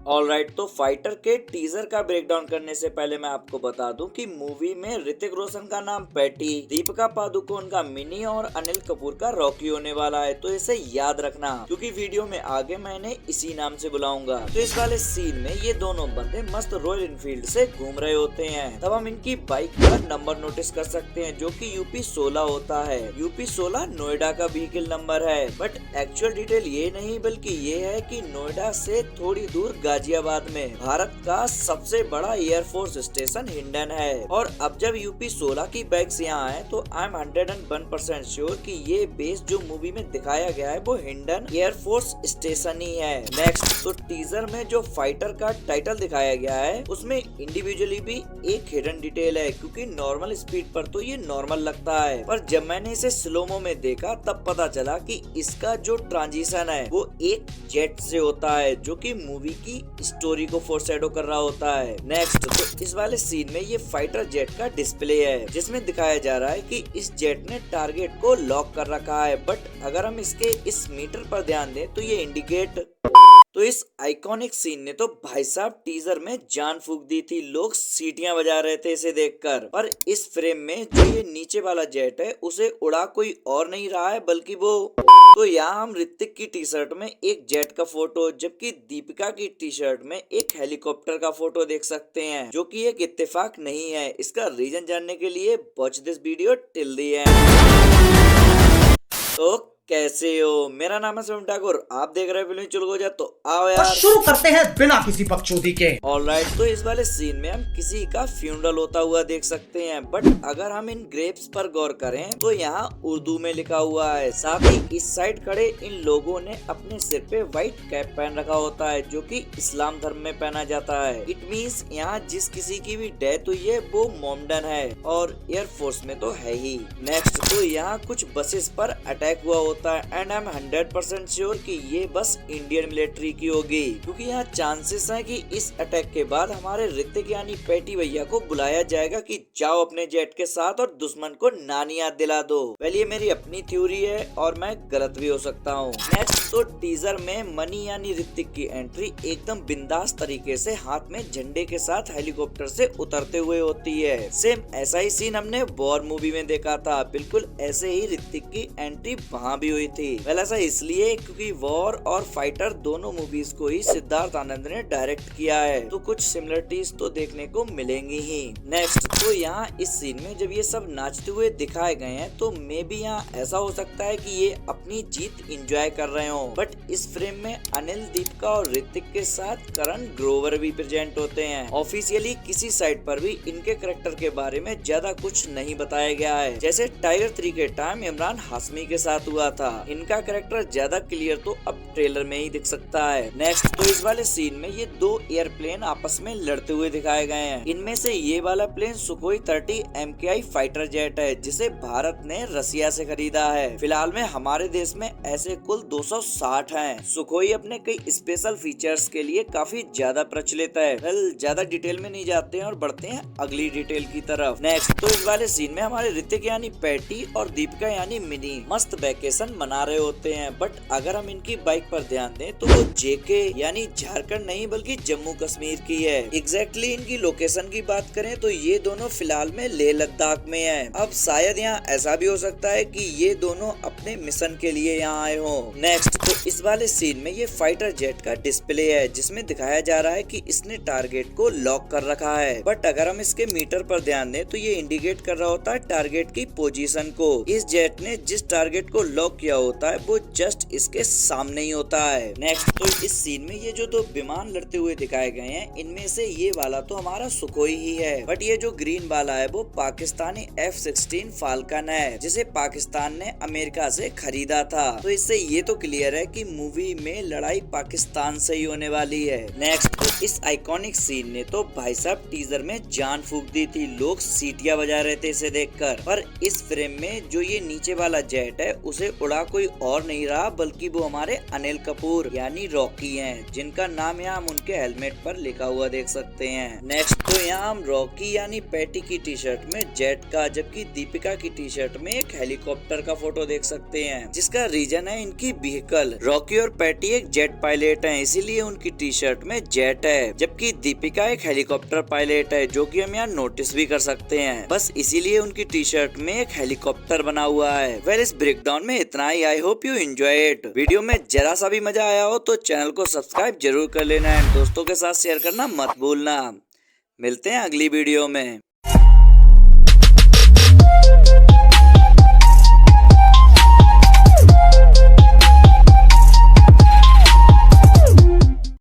Alright, तो fighter के teaser का ब्रेकडाउन करने से पहले मैं आपको बता दूं कि मूवी में ऋतिक रोशन का नाम पैटी, दीपिका पादुकोण का मिनी और अनिल कपूर का रॉकी होने वाला है। तो इसे याद रखना क्योंकि वीडियो में आगे मैंने इसी नाम से बुलाऊंगा। तो इस वाले सीन में ये दोनों बंदे मस्त रॉयल इनफील्ड से घूम रहे होते हैं। तब हम इनकी बाइक का नंबर नोटिस कर सकते हैं जो कि यूपी 16 होता है। यूपी 16 नोएडा का व्हीकल नंबर है, बट एक्चुअल डिटेल ये नहीं बल्कि ये है कि नोएडा से थोड़ी दूर गाजियाबाद में भारत का सबसे बड़ा एयरफोर्स स्टेशन हिंडन है। और अब जब यूपी 16 की बाइक्स यहाँ आए तो आई एम 101% श्योर कि ये बेस जो मूवी में दिखाया गया है वो हिंडन एयरफोर्स स्टेशन ही है। नेक्स्ट, तो टीजर में जो फाइटर का टाइटल दिखाया गया है उसमें इंडिविजुअली भी एक हिडन डिटेल है, क्योंकि नॉर्मल स्पीड पर तो ये नॉर्मल लगता है, पर जब मैंने इसे स्लोमो में देखा तब पता चला कि इसका जो ट्रांजिशन है वो एक जेट से होता है जो कि मूवी की स्टोरी को फोरशैडो कर रहा होता है। नेक्स्ट, तो इस वाले सीन में ये फाइटर जेट का डिस्प्ले है जिसमें दिखाया जा रहा है कि इस जेट ने टारगेट को लॉक कर रखा है, बट अगर हम इसके इस मीटर पर ध्यान दें तो ये इंडिकेट। तो इस आइकॉनिक सीन ने तो भाई साहब टीजर में जान फूंक दी थी। लोग सीटियां बजा रहे थे इसे देखकर। पर इस फ्रेम में जो ये नीचे वाला जेट है उसे उड़ा कोई और नहीं रहा है बल्कि वो। तो यहाँ हम ऋतिक की टी शर्ट में एक जेट का फोटो जबकि दीपिका की टी शर्ट में एक हेलीकॉप्टर का फोटो देख सकते हैं, जो कि एक इत्तेफाक नहीं है। इसका रीजन जानने के लिए watch this video till the end. तो कैसे हो? मेरा नाम है शिवम ठाकुर, आप देख रहे हैं फिल्मी चुलगोजा। तो आओ यार शुरू करते हैं बिना किसी बकचोदी के। ऑलराइट, तो इस वाले सीन में हम किसी का फ्यूनरल होता हुआ देख सकते हैं, बट अगर हम इन ग्रेप्स पर गौर करें तो यहाँ उर्दू में लिखा हुआ है। साथ ही इस साइड खड़े इन लोगों ने अपने सिर पे व्हाइट कैप पहन रखा होता है जो कि इस्लाम धर्म में पहना जाता है। इट मीन्स यहाँ जिस किसी की भी डेथ हुई है वो मोमडन है और एयरफोर्स में तो है ही। नेक्स्ट, तो यहाँ कुछ बसेस पर अटैक हुआ होता है एंड आई एम 100% श्योर कि ये बस इंडियन मिलिट्री की होगी, क्योंकि यहाँ चांसेस हैं कि इस अटैक के बाद हमारे ऋतिक यानी पैटी भैया को बुलाया जाएगा कि जाओ अपने जेट के साथ और दुश्मन को नानी याद दिला दो। वेल, ये मेरी अपनी थ्योरी है और मैं गलत भी हो सकता हूँ। नेक्स्ट, तो टीजर में मनी यानी ऋतिक की एंट्री एकदम बिंदास तरीके से हाथ में झंडे के साथ हेलीकॉप्टर से उतरते हुए होती है। सेम ऐसा ही सीन हमने वॉर मूवी में देखा था। बिल्कुल ऐसे ही ऋतिक की एंट्री वहाँ भी हुई थी। वेल, ऐसा इसलिए क्योंकि वॉर और फाइटर दोनों मूवीज को ही सिद्धार्थ आनंद ने डायरेक्ट किया है, तो कुछ सिमिलरिटीज तो देखने को मिलेंगी ही। नेक्स्ट, तो यहाँ इस सीन में जब ये सब नाचते हुए दिखाए गए हैं तो मे भी यहाँ ऐसा हो सकता है कि ये अपनी जीत एंजॉय कर रहे हो, बट इस फ्रेम में अनिल, दीपिका और ऋतिक के साथ करण ग्रोवर भी प्रेजेंट होते हैं। ऑफिशियली किसी साइट पर भी इनके करेक्टर के बारे में ज्यादा कुछ नहीं बताया गया है, जैसे टाइगर 3 के टाइम इमरान हाशमी के साथ हुआ था। इनका करेक्टर ज्यादा क्लियर तो अब ट्रेलर में ही दिख सकता है। नेक्स्ट, तो इस वाले सीन में ये दो एयरप्लेन आपस में लड़ते हुए दिखाए गए हैं। इनमें से ये वाला plane Sukhoi 30 MKI fighter jet है जिसे भारत ने रसिया से खरीदा है। फिलहाल में हमारे देश में ऐसे कुल 260 हैं। सुखोई अपने कई स्पेशल फीचर्स के लिए काफी ज्यादा प्रचलित है। वेल, ज्यादा डिटेल में नहीं जाते हैं और बढ़ते हैं अगली डिटेल की तरफ। नेक्स्ट, तो इस वाले सीन में हमारे ऋतिक यानी पैटी और दीपिका यानी मिनी मस्त वेकेशन मना रहे होते हैं, बट अगर हम इनकी बाइक पर ध्यान दें तो वो जेके यानी झारखंड नहीं बल्कि जम्मू कश्मीर की है। एग्जैक्टली इनकी लोकेशन की बात करें तो ये दोनों फिलहाल में लेह लद्दाख में है। अब शायद यहाँ ऐसा भी हो सकता है कि ये दोनों अपने मिशन के लिए यहाँ आए हो। नेक्स्ट, तो इस वाले सीन में ये फाइटर जेट का डिस्प्ले है जिसमें दिखाया जा रहा है कि इसने टारगेट को लॉक कर रखा है, बट अगर हम इसके मीटर पर ध्यान दें तो ये इंडिकेट कर रहा होता है टारगेट की पोजीशन को। इस जेट ने जिस टारगेट को लॉक किया होता है वो जस्ट इसके सामने ही होता है। नेक्स्ट, तो इस सीन में ये जो दो विमान लड़ते हुए दिखाए गए हैं इनमें से ये वाला तो हमारा सुखोई ही है, बट ये जो ग्रीन वाला है वो पाकिस्तानी F-16 फाल्कन है जिसे पाकिस्तान ने अमेरिका से खरीदा था। तो इससे ये तो क्लियर है कि मूवी में लड़ाई पाकिस्तान से ही होने वाली है। नेक्स्ट, तो इस आइकॉनिक सीन ने तो भाई साहब टीजर में जान फूंक दी थी। लोग सीटियां बजा रहे थे इसे देखकर। पर इस फ्रेम में जो ये नीचे वाला जेट है उसे उड़ा कोई और नहीं रहा बल्कि वो हमारे अनिल कपूर यानी रॉकी हैं, जिनका नाम यहाँ हम उनके हेलमेट पर लिखा हुआ देख सकते हैं। नेक्स्ट तो यहाँ हम रॉकी यानी पैटी की टी शर्ट में जेट का, जबकि दीपिका की टी शर्ट में एक हेलीकॉप्टर का फोटो देख सकते हैं, जिसका रीजन है इनकी व्हीकल। रॉकी और पैटी एक जेट पायलट हैं, इसीलिए उनकी टी शर्ट में जेट है, जबकि दीपिका एक हेलीकॉप्टर पायलट है, जो कि हम यहाँ नोटिस भी कर सकते हैं। बस इसीलिए उनकी टी शर्ट में एक हेलीकॉप्टर बना हुआ है। वेल, इस ब्रेकडाउन में इतना ही। I hope you enjoy it. Video में जरा सा भी मजा आया हो तो चैनल को सब्सक्राइब जरूर कर लेना है, दोस्तों के साथ शेयर करना मत भूलना। मिलते हैं अगली वीडियो में।